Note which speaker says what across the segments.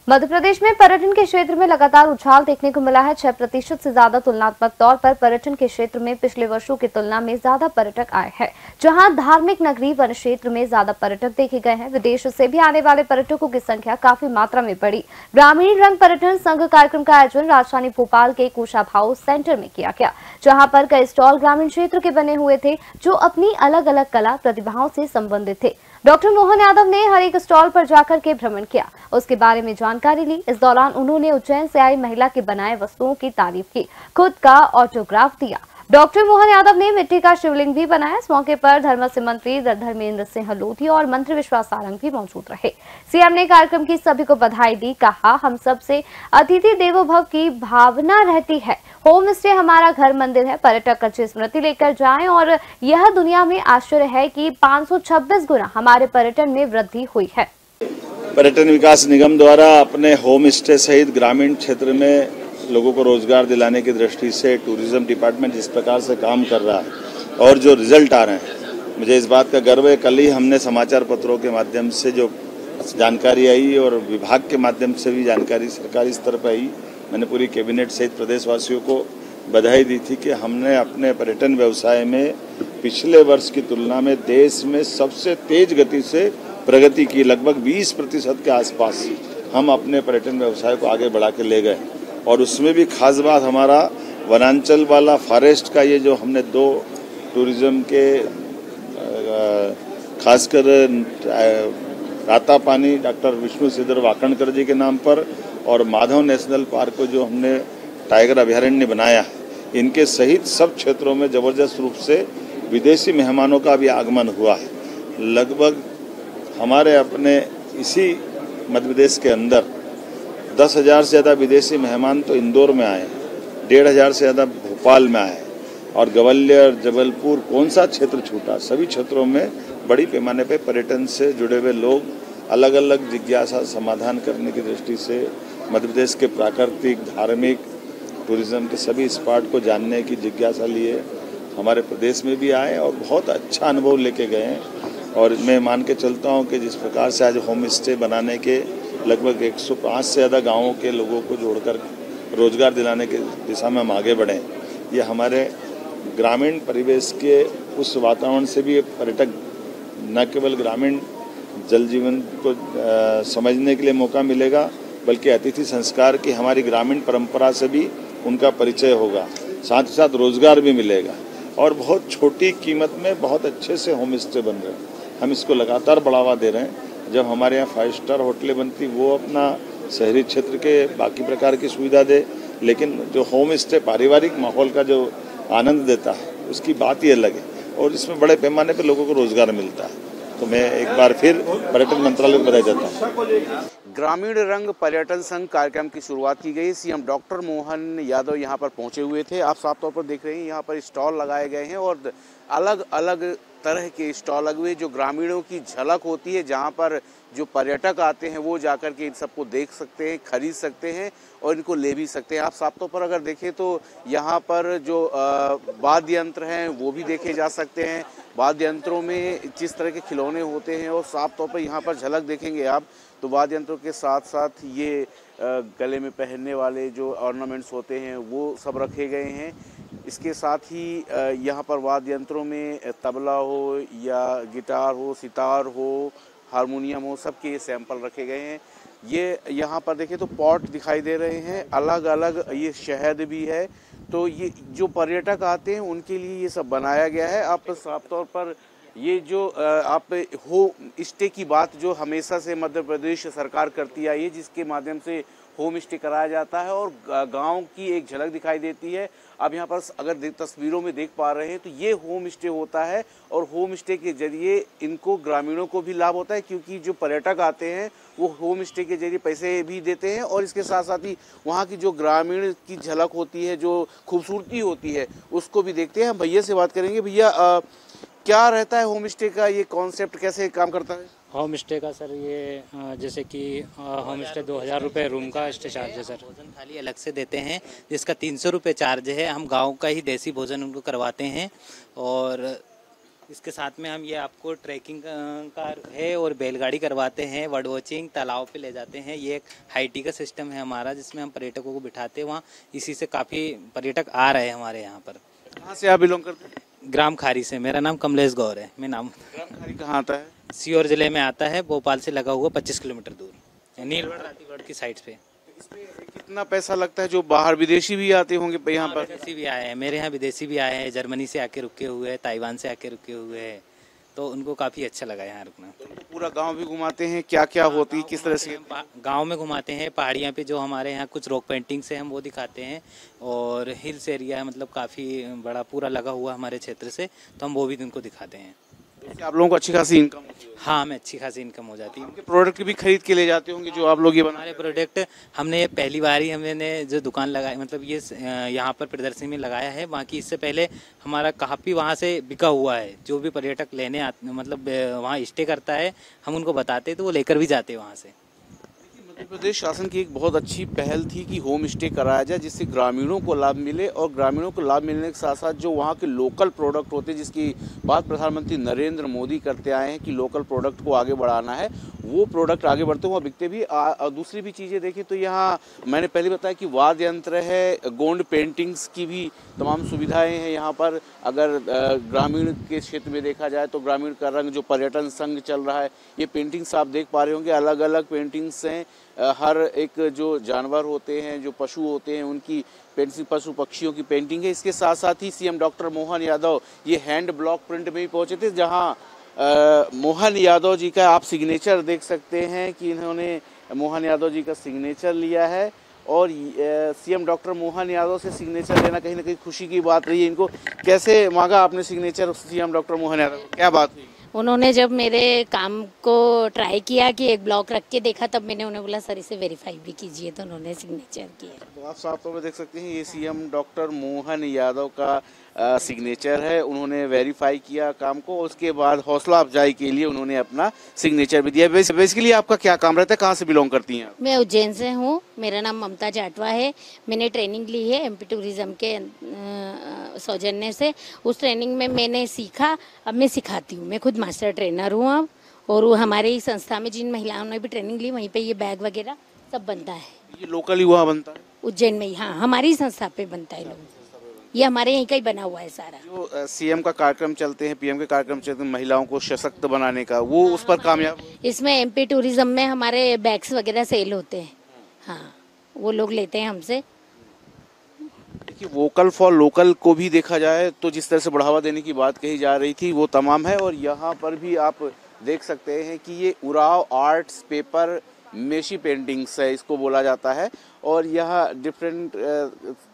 Speaker 1: मध्य प्रदेश में पर्यटन के क्षेत्र में लगातार उछाल देखने को मिला है। 6% से ज्यादा तुलनात्मक तौर पर पर्यटन के क्षेत्र में पिछले वर्षों की तुलना में ज्यादा पर्यटक आए हैं। जहां धार्मिक नगरी वन क्षेत्र में ज्यादा पर्यटक देखे गए हैं, विदेश से भी आने वाले पर्यटकों की संख्या काफी मात्रा में बढ़ी। ग्रामीण रंग पर्यटन संघ कार्यक्रम का आयोजन राजधानी भोपाल के कुशाभाऊ सेंटर में किया गया, जहाँ पर कई स्टॉल ग्रामीण क्षेत्र के बने हुए थे जो अपनी अलग अलग कला प्रतिभाओं से संबंधित थे। डॉक्टर मोहन यादव ने हर एक स्टॉल पर जाकर के भ्रमण किया, उसके बारे में जानकारी ली। इस दौरान उन्होंने उज्जैन से आई महिला के बनाए वस्तुओं की तारीफ की, खुद का ऑटोग्राफ दिया। डॉक्टर मोहन यादव ने मिट्टी का शिवलिंग भी बनाया। इस मौके पर धर्मस्य मंत्री धर्मेंद्र सिंह लोधी और मंत्री विश्वास सारंग भी मौजूद रहे। सीएम ने कार्यक्रम की सभी को बधाई दी। कहा, हम सबसे अतिथि देवो भव की भावना रहती है। होम स्टे हमारा घर मंदिर है। पर्यटक अच्छी स्मृति लेकर जाएं और यह दुनिया में आश्चर्य है कि 526 गुना हमारे पर्यटन में वृद्धि हुई है।
Speaker 2: पर्यटन विकास निगम द्वारा अपने होम स्टे सहित ग्रामीण क्षेत्र में लोगों को रोजगार दिलाने की दृष्टि से टूरिज्म डिपार्टमेंट जिस प्रकार से काम कर रहा है और जो रिजल्ट आ रहे हैं, मुझे इस बात का गर्व है। कल ही हमने समाचार पत्रों के माध्यम से जो जानकारी आई और विभाग के माध्यम से भी जानकारी सरकारी स्तर पर आई, मैंने पूरी कैबिनेट सहित प्रदेशवासियों को बधाई दी थी कि हमने अपने पर्यटन व्यवसाय में पिछले वर्ष की तुलना में देश में सबसे तेज गति से प्रगति की। लगभग 20% के आसपास हम अपने पर्यटन व्यवसाय को आगे बढ़ा के ले गए और उसमें भी खास बात हमारा वनांचल वाला फॉरेस्ट का ये जो हमने 2 टूरिज्म के खासकर राता पानी डॉक्टर विष्णु सिद्धर वाकणकर जी के नाम पर और माधव नेशनल पार्क को जो हमने टाइगर अभयारण्य बनाया, इनके सहित सब क्षेत्रों में जबरदस्त रूप से विदेशी मेहमानों का भी आगमन हुआ है। लगभग हमारे अपने इसी मध्य प्रदेश के अंदर 10,000 से ज़्यादा विदेशी मेहमान तो इंदौर में आए, 1,500 से ज़्यादा भोपाल में आए और ग्वालियर, जबलपुर, कौन सा क्षेत्र छूटा, सभी क्षेत्रों में बड़ी पैमाने पर पर्यटन से जुड़े हुए लोग अलग अलग जिज्ञासा समाधान करने की दृष्टि से मध्य प्रदेश के प्राकृतिक, धार्मिक, टूरिज्म के सभी स्पॉट को जानने की जिज्ञासा लिए हमारे प्रदेश में भी आए और बहुत अच्छा अनुभव लेके गए हैं। और मैं मान के चलता हूं कि जिस प्रकार से आज होम स्टे बनाने के लगभग 105 से ज़्यादा गाँवों के लोगों को जोड़कर रोजगार दिलाने की दिशा में हम आगे बढ़ें, ये हमारे ग्रामीण परिवेश के उस वातावरण से भी पर्यटक न केवल ग्रामीण जल जीवन को समझने के लिए मौका मिलेगा, बल्कि अतिथि संस्कार की हमारी ग्रामीण परंपरा से भी उनका परिचय होगा, साथ ही साथ रोजगार भी मिलेगा और बहुत छोटी कीमत में बहुत अच्छे से होम स्टे बन रहे हैं। हम इसको लगातार बढ़ावा दे रहे हैं। जब हमारे यहाँ 5 स्टार होटलें बनती, वो अपना शहरी क्षेत्र के बाकी प्रकार की सुविधा दे, लेकिन जो होम स्टे पारिवारिक माहौल का जो आनंद देता है उसकी बात ही अलग है और इसमें बड़े पैमाने पर लोगों को रोजगार मिलता है। तो मैं एक बार फिर पर्यटन मंत्रालय को बधाई देता हूँ।
Speaker 3: ग्रामीण रंग पर्यटन संघ कार्यक्रम की शुरुआत की गई। सीएम डॉक्टर मोहन यादव यहां पर पहुंचे हुए थे। आप साफ तौर पर देख रहे हैं यहां पर स्टॉल लगाए गए हैं और अलग अलग तरह के स्टॉल लगे हुए जो ग्रामीणों की झलक होती है, जहां पर जो पर्यटक आते हैं वो जाकर के इन सबको देख सकते हैं, खरीद सकते हैं और इनको ले भी सकते हैं। आप साफ तौर पर अगर देखें तो यहाँ पर जो वाद्य यंत्र हैं वो भी देखे जा सकते हैं। वाद्य यंत्रों में जिस तरह के खिलौने होते हैं और साफ तौर पर यहाँ पर झलक देखेंगे आप तो वाद्य यंत्रों के साथ साथ ये गले में पहनने वाले जो ऑर्नामेंट्स होते हैं वो सब रखे गए हैं। इसके साथ ही यहाँ पर वाद्य यंत्रों में तबला हो या गिटार हो, सितार हो, हारमोनियम हो, सबके सैंपल रखे गए हैं। ये यहाँ पर देखें तो पॉट दिखाई दे रहे हैं, अलग अलग ये शहद भी है। तो ये जो पर्यटक आते हैं उनके लिए ये सब बनाया गया है। आप साफ तौर पर ये जो आप होम स्टे की बात जो हमेशा से मध्य प्रदेश सरकार करती आई है, जिसके माध्यम से होम स्टे कराया जाता है और गांव की एक झलक दिखाई देती है। अब यहाँ पर अगर तस्वीरों में देख पा रहे हैं तो ये होम स्टे होता है और होम स्टे के जरिए इनको ग्रामीणों को भी लाभ होता है, क्योंकि जो पर्यटक आते हैं वो होम स्टे के जरिए पैसे भी देते हैं और इसके साथ साथ ही वहाँ की जो ग्रामीण की झलक होती है, जो खूबसूरती होती है, उसको भी देखते हैं। हम भैया से बात करेंगे। भैया, क्या रहता है होम स्टे का, ये कॉन्सेप्ट कैसे काम करता है?
Speaker 4: होम स्टे का सर ये जैसे कि होम स्टे 2,000 रुपये रूम का स्टे चार्ज है सर।
Speaker 5: भोजन थाली अलग से देते हैं जिसका 300 रुपये चार्ज है। हम गांव का ही देसी भोजन उनको करवाते हैं और इसके साथ में हम ये आपको ट्रैकिंग का है और बैलगाड़ी करवाते हैं, बर्ड वॉचिंग, तालाब पे ले जाते हैं। ये एक हाईटी का सिस्टम है हमारा जिसमें हम पर्यटकों को बिठाते हैं वहाँ। इसी से काफ़ी पर्यटक आ रहे हैं हमारे यहाँ पर।
Speaker 3: कहाँ से आप बिलोंग करते हैं?
Speaker 5: ग्राम खारी से। मेरा नाम कमलेश गौर है। मैं नाम
Speaker 3: ग्राम खारी कहाँ आता है?
Speaker 5: सीहोर जिले में आता है, भोपाल से लगा हुआ 25 किलोमीटर दूर, नीलगढ़ रातीगढ़ की साइड पे।
Speaker 3: इसमें कितना पैसा लगता है? जो बाहर विदेशी भी आते होंगे यहाँ पर?
Speaker 5: विदेशी भी आए हैं, मेरे यहाँ विदेशी भी आए हैं, जर्मनी से आके रुके हुए हैं, ताइवान से आके रुके हुए हैं, तो उनको काफ़ी अच्छा लगा यहाँ रुकना।
Speaker 3: तो पूरा गांव भी घुमाते हैं? क्या क्या होती है, किस तरह से?
Speaker 5: गांव में घुमाते हैं, पहाड़ियाँ पे जो हमारे यहाँ कुछ रॉक पेंटिंग्स हैं हम वो दिखाते हैं, और हिल्स एरिया है, मतलब काफ़ी बड़ा पूरा लगा हुआ हमारे क्षेत्र से, तो हम वो भी उनको दिखाते हैं।
Speaker 3: आप लोगों को अच्छी खासी इनकम होती है?
Speaker 5: हाँ, हमें अच्छी खासी इनकम हो जाती है।
Speaker 3: आपके प्रोडक्ट भी खरीद के ले जाते होंगे जो आप लोग ये बना?
Speaker 5: हमारे प्रोडक्ट हमने ये पहली बार ही हमने जो दुकान लगाई, मतलब ये यहाँ पर प्रदर्शनी में लगाया है। बाकी इससे पहले हमारा काफ़ी वहाँ से बिका हुआ है। जो भी पर्यटक लेने आते, मतलब वहाँ स्टे करता है, हम उनको बताते हैं तो वो लेकर भी जाते हैं वहाँ से।
Speaker 3: मध्य प्रदेश शासन की एक बहुत अच्छी पहल थी कि होम स्टे कराया जाए, जिससे ग्रामीणों को लाभ मिले, और ग्रामीणों को लाभ मिलने के साथ साथ जो वहाँ के लोकल प्रोडक्ट होते हैं, जिसकी बात प्रधानमंत्री नरेंद्र मोदी करते आए हैं कि लोकल प्रोडक्ट को आगे बढ़ाना है, वो प्रोडक्ट आगे बढ़ते हुए बिकते भी। दूसरी भी चीज़ें देखें तो यहाँ मैंने पहले बताया कि वाद्य यंत्र है, गोंड पेंटिंग्स की भी तमाम सुविधाएँ हैं यहाँ पर। अगर ग्रामीण के क्षेत्र में देखा जाए तो ग्रामीण का रंग जो पर्यटन संघ चल रहा है, ये पेंटिंग्स आप देख पा रहे होंगे, अलग अलग पेंटिंग्स हैं। हर एक जो जानवर होते हैं, जो पशु होते हैं, उनकी पेंटिंग, पशु पक्षियों की पेंटिंग है। इसके साथ साथ ही सीएम डॉक्टर मोहन यादव ये हैंड ब्लॉक प्रिंट में भी पहुंचे थे, जहां मोहन यादव जी का आप सिग्नेचर देख सकते हैं कि इन्होंने मोहन यादव जी का सिग्नेचर लिया है। और सीएम डॉक्टर मोहन यादव से सिग्नेचर लेना कहीं ना कहीं खुशी की बात रही है। इनको कैसे मांगा आपने signature CM doctor Mohan Yadav? क्या बात हुई?
Speaker 6: उन्होंने जब मेरे काम को ट्राई किया कि एक ब्लॉक रख के देखा, तब मैंने उन्हें बोला सर इसे वेरीफाई भी कीजिए, तो उन्होंने सिग्नेचर किया।
Speaker 3: तो आप साफ तौर पर देख सकते हैं ये सीएम डॉक्टर मोहन यादव का सिग्नेचर है। उन्होंने वेरीफाई किया काम को, उसके बाद हौसला अफजाई के लिए उन्होंने अपना सिग्नेचर भी दिया। बेसिकली आपका क्या काम रहता है, कहाँ से बिलोंग करती हैं आप?
Speaker 6: मैं उज्जैन से हूँ, मेरा नाम ममता जाटवा है। मैंने ट्रेनिंग ली है एमपी टूरिज्म के सौजन्य से। उस ट्रेनिंग में मैंने सीखा, अब मैं सिखाती हूँ। मैं खुद मास्टर ट्रेनर हूँ अब, और वो हमारे ही संस्था में जिन महिलाओं ने भी ट्रेनिंग ली, वहीं पे ये बैग वगैरह सब बनता है।
Speaker 3: ये लोकल ही वहाँ बनता है?
Speaker 6: उज्जैन में ही, हाँ, हमारी ही संस्था पे बनता है। लोग ये हमारे यहीं का ही बना हुआ है सारा।
Speaker 3: जो सीएम का कार्यक्रम चलते हैं, पीएम के कार्यक्रम चलते हैं महिलाओं को सशक्त बनाने का, वो उस पर कामयाब?
Speaker 6: इसमें एमपी टूरिज्म में हमारे बैग्स वगैरह सेल होते हैं, हाँ, वो लोग लेते हैं हमसे।
Speaker 3: देखिए, वोकल फॉर लोकल को भी देखा जाए तो जिस तरह से बढ़ावा देने की बात कही जा रही थी वो तमाम है। और यहाँ पर भी आप देख सकते हैं कि ये उराव आर्ट्स पेपर मेशी पेंटिंग्स है, इसको बोला जाता है। और यह डिफरेंट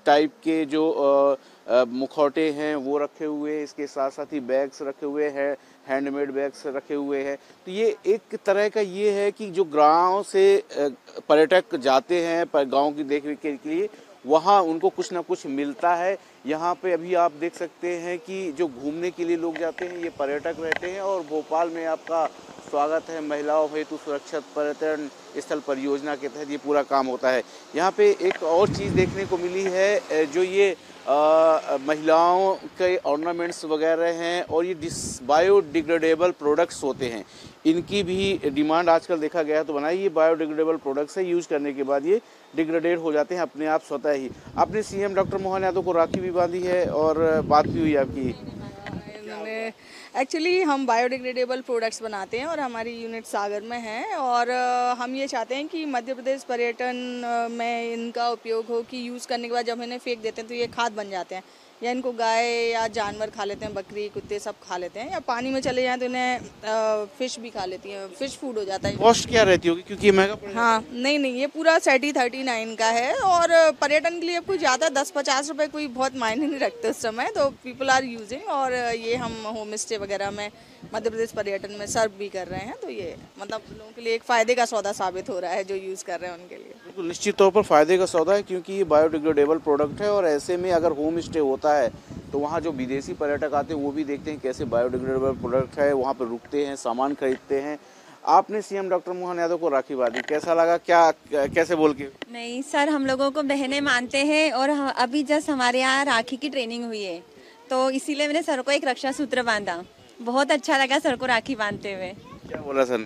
Speaker 3: टाइप के जो मुखौटे हैं वो रखे हुए हैं, इसके साथ साथ ही बैग्स रखे हुए हैं, हैंडमेड बैग्स रखे हुए हैं। तो ये एक तरह का ये है कि जो गांव से पर्यटक जाते हैं गांव की देखरेख के लिए, वहाँ उनको कुछ ना कुछ मिलता है। यहाँ पे अभी आप देख सकते हैं कि जो घूमने के लिए लोग जाते हैं ये पर्यटक रहते हैं। और भोपाल में आपका स्वागत है महिलाओं हेतु सुरक्षित पर्यटन स्थल परियोजना के तहत ये पूरा काम होता है। यहाँ पे एक और चीज़ देखने को मिली है, जो ये महिलाओं के ऑर्नामेंट्स वगैरह हैं और ये बायोडिग्रेडेबल प्रोडक्ट्स होते हैं, इनकी भी डिमांड आजकल देखा गया है। तो बनाई ये बायोडिग्रेडेबल प्रोडक्ट्स है, यूज़ करने के बाद ये डिग्रेडेड हो जाते हैं अपने आप स्वतः ही। आपने सीएम डॉक्टर मोहन यादव को राखी भी बांधी है और बात भी हुई आपकी?
Speaker 7: एक्चुअली हम बायोडिग्रेडेबल प्रोडक्ट्स बनाते हैं और हमारी यूनिट सागर में है। और हम ये चाहते हैं कि मध्य प्रदेश पर्यटन में इनका उपयोग हो, कि यूज़ करने के बाद जब इन्हें फेंक देते हैं तो ये खाद बन जाते हैं, या इनको गाय या जानवर खा लेते हैं, बकरी कुत्ते सब खा लेते हैं, या पानी में चले जाएं तो इन्हें फिश भी खा लेती हैं, फिश फूड हो जाता है।
Speaker 3: कॉस्ट क्या रहती होगी क्योंकि ये महंगा पड़ेगा?
Speaker 7: हाँ, नहीं, ये पूरा सेट ही 39 का है। और पर्यटन के लिए कोई ज़्यादा 10-50 रुपये कोई बहुत मायने नहीं रखते उस समय, तो पीपल आर यूजिंग। और ये हम होम स्टे वगैरह में मध्य प्रदेश पर्यटन में सर्व भी कर रहे हैं, तो ये मतलब लोगों के लिए एक फ़ायदे का सौदा साबित हो रहा है जो यूज़ कर रहे हैं उनके लिए।
Speaker 3: बिल्कुल निश्चित तौर पर फ़ायदे का सौदा है, क्योंकि ये बायोडिग्रेडेबल प्रोडक्ट है। और ऐसे में अगर होम स्टे होता है तो वहाँ जो विदेशी पर्यटक आते हैं वो भी देखते हैं कैसे बायोडिग्रेडेबल प्रोडक्ट है, वहाँ पर रुकते हैं, सामान खरीदते हैं। आपने सीएम डॉक्टर मोहन यादव को राखी बांधी, कैसा लगा, क्या कैसे बोल के?
Speaker 8: नहीं सर, हम लोगों को बहनें मानते हैं और अभी जस्ट हमारे यहाँ राखी की ट्रेनिंग हुई है, तो इसीलिए मैंने सर को एक रक्षा सूत्र बांधा। बहुत अच्छा लगा सर को राखी बांधते हुए।
Speaker 3: क्या बोला सर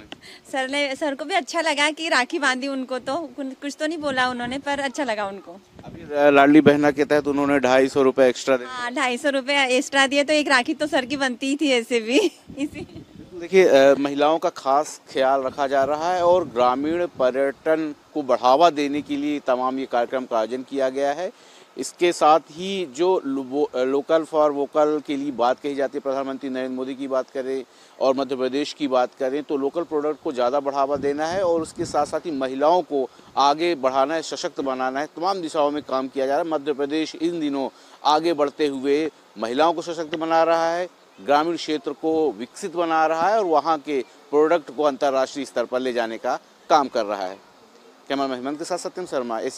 Speaker 3: ने?
Speaker 8: सर को भी अच्छा लगा कि राखी बांधी उनको, तो कुछ तो नहीं बोला उन्होंने, पर अच्छा लगा उनको।
Speaker 3: अभी लाडली बहना के तहत उन्होंने 250 रुपए एक्स्ट्रा दिए।
Speaker 8: हाँ, 250 रुपये एक्स्ट्रा दिए, तो एक राखी तो सर की बनती ही थी ऐसे भी इसी।
Speaker 3: देखिए, महिलाओं का खास ख्याल रखा जा रहा है और ग्रामीण पर्यटन को बढ़ावा देने के लिए तमाम ये कार्यक्रम का आयोजन किया गया है। इसके साथ ही जो लोकल फॉर वोकल के लिए बात कही जाती है, प्रधानमंत्री नरेंद्र मोदी की बात करें और मध्य प्रदेश की बात करें, तो लोकल प्रोडक्ट को ज़्यादा बढ़ावा देना है और उसके साथ साथ ही महिलाओं को आगे बढ़ाना है, सशक्त बनाना है। तमाम दिशाओं में काम किया जा रहा है। मध्य प्रदेश इन दिनों आगे बढ़ते हुए महिलाओं को सशक्त बना रहा है, ग्रामीण क्षेत्र को विकसित बना रहा है और वहाँ के प्रोडक्ट को अंतर्राष्ट्रीय स्तर पर ले जाने का काम कर रहा है। कैमरामैन हेमंत के साथ सत्यम शर्मा, एशियन।